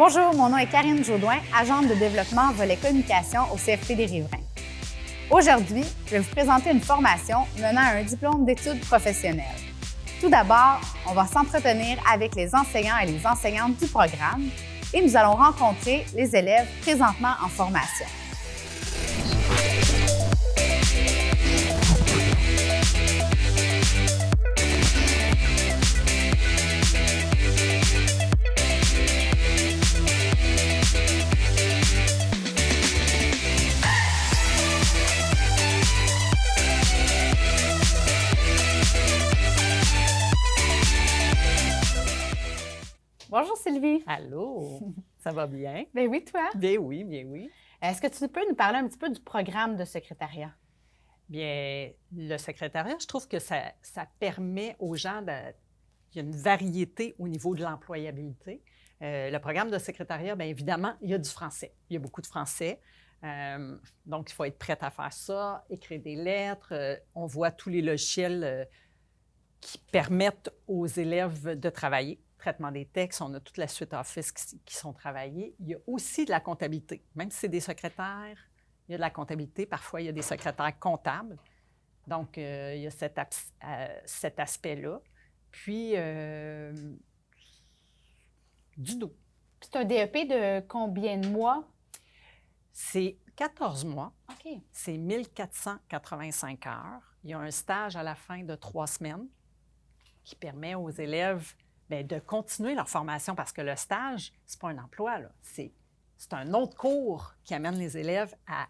Bonjour, mon nom est Karine Jaudoin, agente de développement volet communication au CFP des Riverains. Aujourd'hui, je vais vous présenter une formation menant à un diplôme d'études professionnelles. Tout d'abord, on va s'entretenir avec les enseignants et les enseignantes du programme et nous allons rencontrer les élèves présentement en formation. Bonjour Sylvie. Allô, ça va bien? Bien oui, toi? Bien oui, bien oui. Est-ce que tu peux nous parler un petit peu du programme de secrétariat? Bien, le secrétariat, je trouve que ça permet aux gens il y a une variété au niveau de l'employabilité. Le programme de secrétariat, bien évidemment, il y a du français. Il y a beaucoup de français. Donc, il faut être prête à faire ça, écrire des lettres. On voit tous les logiciels qui permettent aux élèves de travailler. Traitement des textes, on a toute la suite Office qui sont travaillés. Il y a aussi de la comptabilité. Même si c'est des secrétaires, il y a de la comptabilité. Parfois, il y a des secrétaires comptables. Donc, il y a cet aspect-là. Puis, du dos. C'est un DEP de combien de mois? C'est 14 mois. OK. C'est 1485 heures. Il y a un stage à la fin de 3 semaines qui permet aux élèves de continuer leur formation parce que le stage, ce n'est pas un emploi, là. C'est un autre cours qui amène les élèves à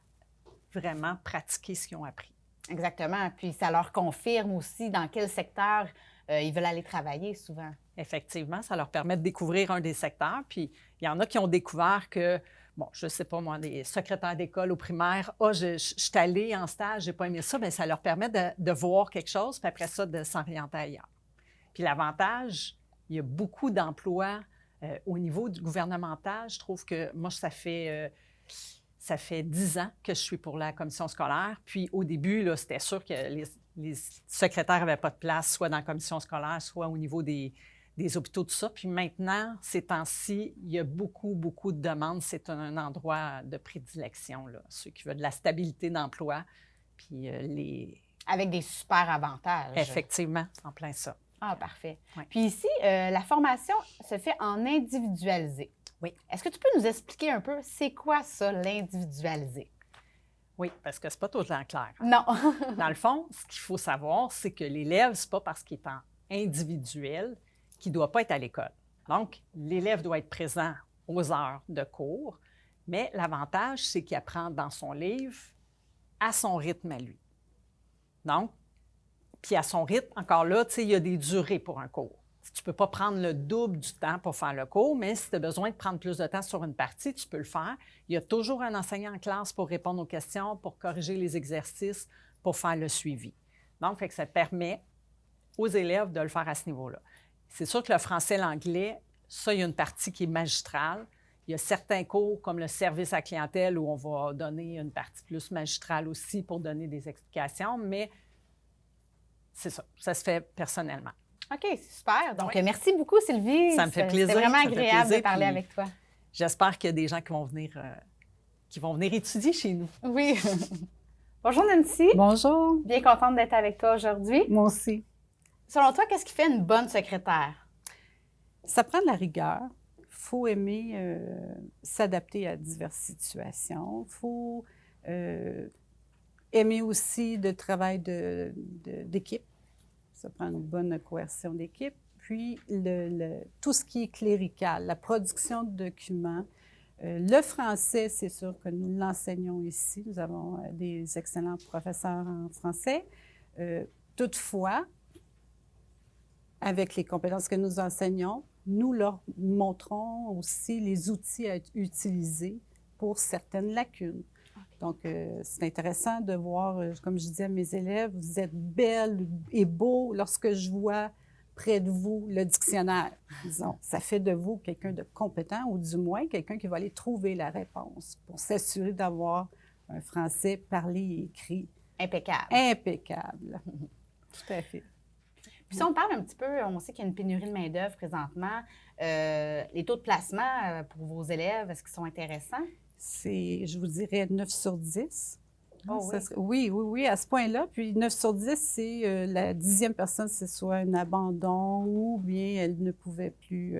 vraiment pratiquer ce qu'ils ont appris. Exactement. Puis ça leur confirme aussi dans quel secteur ils veulent aller travailler souvent. Effectivement, ça leur permet de découvrir un des secteurs. Puis il y en a qui ont découvert que, bon, je ne sais pas moi, des secrétaires d'école au primaire, je suis allée en stage, je n'ai pas aimé ça, bien, ça leur permet de voir quelque chose, puis après ça, de s'orienter ailleurs. Puis l'avantage, il y a beaucoup d'emplois au niveau du gouvernemental. Je trouve que moi, ça fait 10 ans que je suis pour la commission scolaire. Puis au début, là, c'était sûr que les secrétaires n'avaient pas de place, soit dans la commission scolaire, soit au niveau des hôpitaux, tout ça. Puis maintenant, ces temps-ci, il y a beaucoup, beaucoup de demandes. C'est un endroit de prédilection, là, ceux qui veulent de la stabilité d'emploi. Puis Avec des super avantages. Effectivement, en plein ça. Ah, parfait. Oui. Puis ici, la formation se fait en individualisé. Oui. Est-ce que tu peux nous expliquer un peu, c'est quoi ça, l'individualisé? Oui, parce que c'est pas tout le temps clair. Non. Dans le fond, ce qu'il faut savoir, c'est que l'élève, c'est pas parce qu'il est en individuel qu'il ne doit pas être à l'école. Donc, l'élève doit être présent aux heures de cours, mais l'avantage, c'est qu'il apprend dans son livre à son rythme à lui. Donc, puis à son rythme, encore là, tu sais, il y a des durées pour un cours. Tu ne peux pas prendre le double du temps pour faire le cours, mais si tu as besoin de prendre plus de temps sur une partie, tu peux le faire. Il y a toujours un enseignant en classe pour répondre aux questions, pour corriger les exercices, pour faire le suivi. Donc, fait que ça permet aux élèves de le faire à ce niveau-là. C'est sûr que le français et l'anglais, ça, il y a une partie qui est magistrale. Il y a certains cours, comme le service à la clientèle, où on va donner une partie plus magistrale aussi pour donner des explications, mais c'est ça, ça se fait personnellement. OK, c'est super. Donc, Oui. Merci beaucoup, Sylvie. Ça me fait plaisir. C'était vraiment ça me fait agréable plaisir, de parler puis avec toi. J'espère qu'il y a des gens qui vont venir étudier chez nous. Oui. Bonjour, Nancy. Bonjour. Bien contente d'être avec toi aujourd'hui. Moi aussi. Selon toi, qu'est-ce qui fait une bonne secrétaire? Ça prend de la rigueur. Il faut aimer s'adapter à diverses situations. Il faut aimer aussi le travail d'équipe. Ça prend une bonne cohésion d'équipe. Puis, tout ce qui est clérical, la production de documents. Le français, c'est sûr que nous l'enseignons ici. Nous avons des excellents professeurs en français. Toutefois, avec les compétences que nous enseignons, nous leur montrons aussi les outils à utiliser pour certaines lacunes. Donc, c'est intéressant de voir, comme je disais à mes élèves, vous êtes belle et beau lorsque je vois près de vous le dictionnaire. Disons, ça fait de vous quelqu'un de compétent ou du moins quelqu'un qui va aller trouver la réponse pour s'assurer d'avoir un français parlé et écrit Impeccable. impeccable. Tout à fait. Puis si on parle un petit peu, on sait qu'il y a une pénurie de main-d'œuvre présentement. Les taux de placement pour vos élèves, est-ce qu'ils sont intéressants? C'est, je vous dirais, 9 sur 10. Oh Ça oui. oui, oui, oui, à ce point-là. Puis 9 sur 10, c'est la 10e personne, c'est soit un abandon ou bien elle ne pouvait plus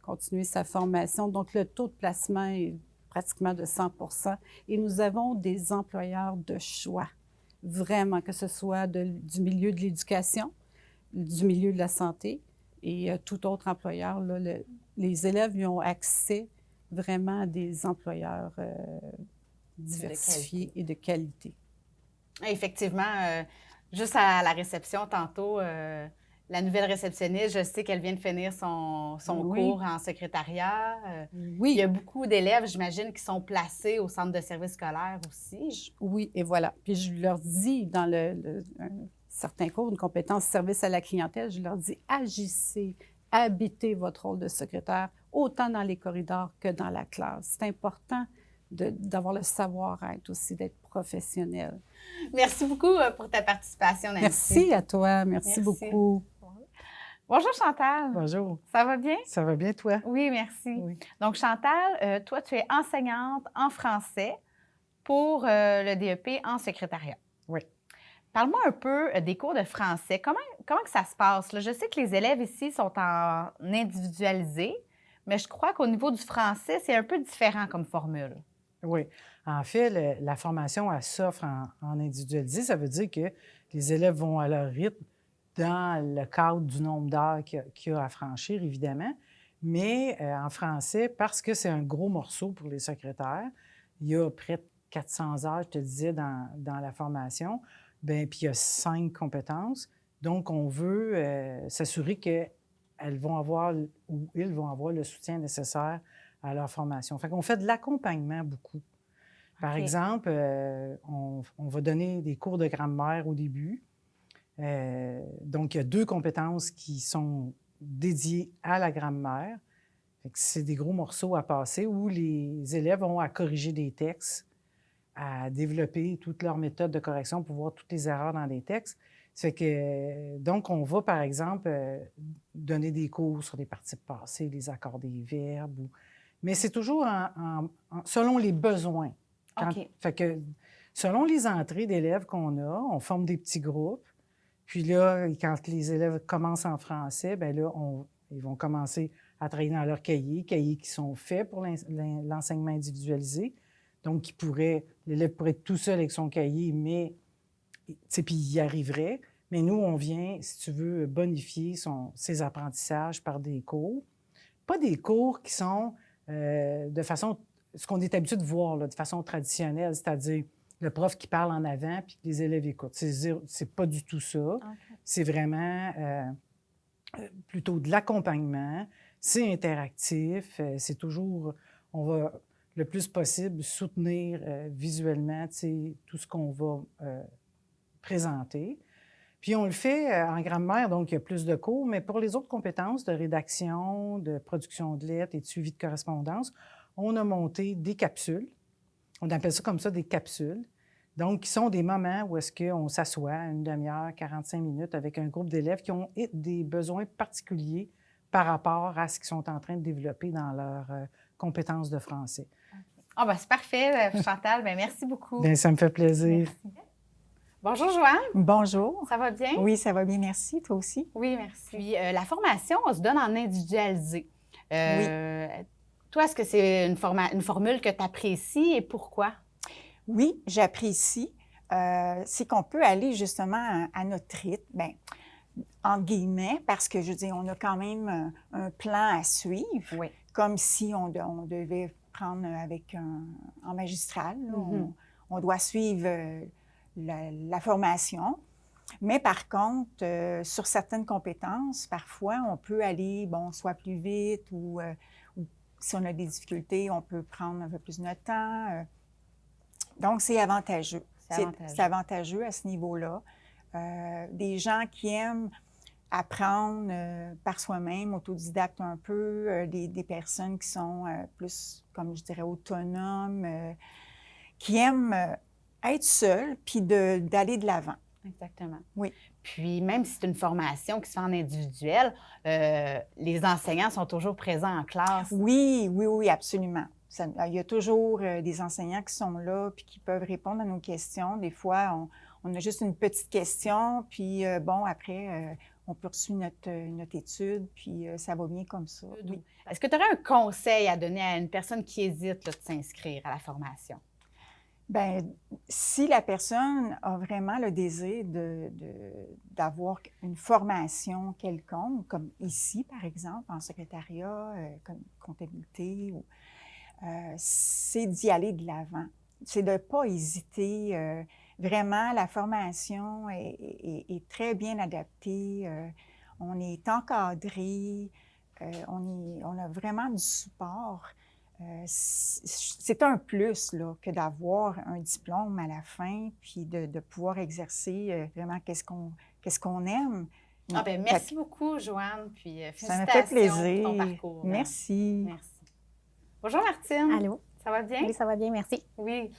continuer sa formation. Donc, le taux de placement est pratiquement de 100 et nous avons des employeurs de choix, vraiment, que ce soit du milieu de l'éducation, du milieu de la santé et tout autre employeur. Là, les élèves y ont accès vraiment à des employeurs diversifiés et de qualité. Effectivement, juste à la réception tantôt, la nouvelle réceptionniste, je sais qu'elle vient de finir son Oui. cours en secrétariat. Oui. Il y a beaucoup d'élèves, j'imagine, qui sont placés au centre de service scolaire aussi. Oui, et voilà. Puis je leur dis dans un certain cours, une compétence service à la clientèle, je leur dis agissez, habitez votre rôle de secrétaire, autant dans les corridors que dans la classe. C'est important d'avoir le savoir-être aussi, d'être professionnel. Merci beaucoup pour ta participation, Nancy. Merci à toi. Merci beaucoup. Bonjour Chantal. Bonjour. Ça va bien? Ça va bien, toi? Oui, merci. Oui. Donc Chantal, toi, tu es enseignante en français pour le DEP en secrétariat. Oui. Parle-moi un peu des cours de français. Comment que ça se passe, là? Je sais que les élèves ici sont en individualisé, mais je crois qu'au niveau du français, c'est un peu différent comme formule. Oui. En fait, la formation, elle s'offre en individualisé. Ça veut dire que les élèves vont à leur rythme dans le cadre du nombre d'heures qu'il y a à franchir, évidemment. Mais en français, parce que c'est un gros morceau pour les secrétaires, il y a près de 400 heures, je te disais, dans la formation. Bien, puis il y a 5 compétences. Donc, on veut s'assurer qu'elles vont avoir ou ils vont avoir le soutien nécessaire à leur formation. Fait qu'on fait de l'accompagnement beaucoup. Par OK. exemple, on va donner des cours de grammaire au début. Donc, il y a 2 compétences qui sont dédiées à la grammaire. Fait que c'est des gros morceaux à passer où les élèves ont à corriger des textes, à développer toute leur méthode de correction pour voir toutes les erreurs dans les textes. Ça fait que, donc, on va, par exemple, donner des cours sur les participes passés, les accords des verbes. Mais c'est toujours selon les besoins. OK. Fait que, selon les entrées d'élèves qu'on a, on forme des petits groupes. Puis là, quand les élèves commencent en français, bien là, ils vont commencer à travailler dans leurs cahiers qui sont faits pour l'enseignement individualisé. Donc, l'élève pourrait être tout seul avec son cahier, mais, puis il y arriverait. Mais nous, on vient, si tu veux, bonifier ses apprentissages par des cours. Pas des cours qui sont de façon, ce qu'on est habitué de voir, là, de façon traditionnelle, c'est-à-dire le prof qui parle en avant puis que les élèves écoutent. C'est pas du tout ça. OK. C'est vraiment plutôt de l'accompagnement. C'est interactif. C'est toujours, on va le plus possible soutenir visuellement tout ce qu'on va présenter. Puis on le fait en grammaire, donc il y a plus de cours, mais pour les autres compétences de rédaction, de production de lettres et de suivi de correspondance, on a monté des capsules. On appelle ça comme ça des capsules. Donc, qui sont des moments où est-ce qu'on s'assoit une demi-heure, 45 minutes avec un groupe d'élèves qui ont des besoins particuliers par rapport à ce qu'ils sont en train de développer dans leurs compétences de français. Ah, ben c'est parfait, Chantal. Ben merci beaucoup. Bien, ça me fait plaisir. Merci. Bonjour, Joanne. Bonjour. Ça va bien? Oui, ça va bien, merci. Toi aussi? Oui, merci. Puis, la formation, on se donne en individualisé. Toi, est-ce que c'est une formule que tu apprécies et pourquoi? Oui, j'apprécie. C'est qu'on peut aller justement à notre rythme, bien, en guillemets, parce que, je veux dire, on a quand même un plan à suivre, Oui. comme si on devait prendre en magistral. Là. On doit suivre la formation. Mais par contre, sur certaines compétences, parfois, on peut aller, soit plus vite ou si on a des difficultés, on peut prendre un peu plus de notre temps. Donc, c'est avantageux. C'est avantageux à ce niveau-là. Des gens qui aiment apprendre par soi-même, autodidacte un peu, des personnes qui sont plus, comme je dirais, autonomes, qui aiment être seules puis d'aller de l'avant. Exactement. Oui. Puis même si c'est une formation qui se fait en individuel, les enseignants sont toujours présents en classe. Oui, oui, oui, absolument. Il y a toujours des enseignants qui sont là puis qui peuvent répondre à nos questions. Des fois, on a juste une petite question, puis bon, après, on poursuit notre étude, puis ça va bien comme ça. Oui. Est-ce que tu aurais un conseil à donner à une personne qui hésite là, de s'inscrire à la formation? Bien, si la personne a vraiment le désir d'avoir une formation quelconque, comme ici, par exemple, en secrétariat, comme comptabilité, c'est d'y aller de l'avant. C'est de ne pas hésiter. Vraiment, la formation est très bien adaptée. On est encadré. On a vraiment du support. C'est un plus là, que d'avoir un diplôme à la fin, puis de pouvoir exercer vraiment qu'est-ce qu'on aime. Ah ben, merci beaucoup, Joanne, puis ça me fait félicitations pour ton plaisir. parcours. Merci. Merci. Bonjour Martine. Allô? Ça va bien? Oui, ça va bien, merci. Oui.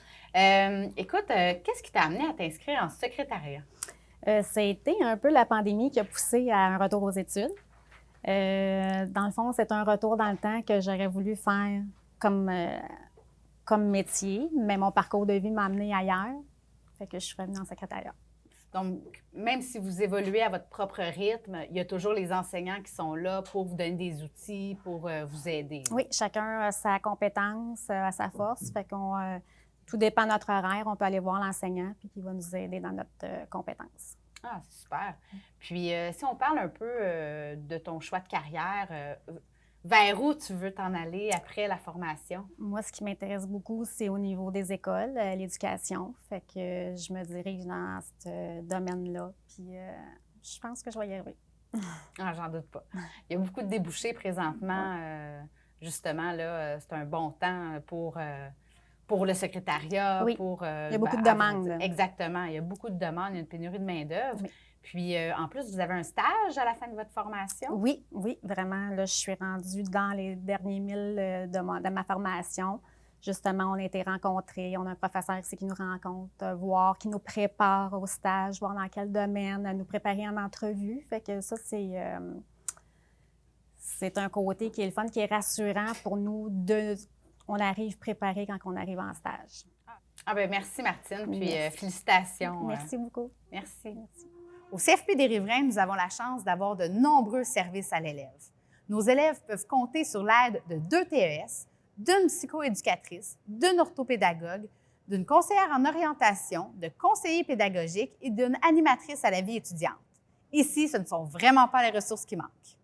Écoute, qu'est-ce qui t'a amené à t'inscrire en secrétariat? Ça a été un peu la pandémie qui a poussé à un retour aux études. Dans le fond, c'est un retour dans le temps que j'aurais voulu faire comme métier, mais mon parcours de vie m'a amené ailleurs. Fait que je suis revenue en secrétariat. Donc, même si vous évoluez à votre propre rythme, il y a toujours les enseignants qui sont là pour vous donner des outils, pour vous aider. Oui, chacun a sa compétence, a sa force. Fait qu'on, tout dépend de notre horaire. On peut aller voir l'enseignant puis qui va nous aider dans notre compétence. Ah, c'est super. Puis, si on parle un peu de ton choix de carrière, vers où tu veux t'en aller après la formation? Moi, ce qui m'intéresse beaucoup, c'est au niveau des écoles, l'éducation. Fait que je me dirige dans ce domaine-là. Puis, je pense que je vais y arriver. Ah, j'en doute pas. Il y a beaucoup de débouchés présentement. Justement, là, c'est un bon temps pour le secrétariat. Oui. Pour, il y a beaucoup de demandes. Exactement. Il y a beaucoup de demandes. Il y a une pénurie de main-d'œuvre. Oui. Puis, en plus, vous avez un stage à la fin de votre formation? Oui, oui, vraiment. Là, je suis rendue dans les derniers milles de ma formation. Justement, on a été rencontrés. On a un professeur ici qui nous rencontre, voir, qui nous prépare au stage, voir dans quel domaine, nous préparer en entrevue. Fait que ça, c'est un côté qui est le fun, qui est rassurant pour nous. On arrive préparé quand on arrive en stage. Ah bien, merci Martine, puis Merci. félicitations. Merci beaucoup. Merci. Merci. Au CFP des Riverains, nous avons la chance d'avoir de nombreux services à l'élève. Nos élèves peuvent compter sur l'aide de 2 TES, d'une psychoéducatrice, d'une orthopédagogue, d'une conseillère en orientation, de conseillers pédagogiques et d'une animatrice à la vie étudiante. Ici, ce ne sont vraiment pas les ressources qui manquent.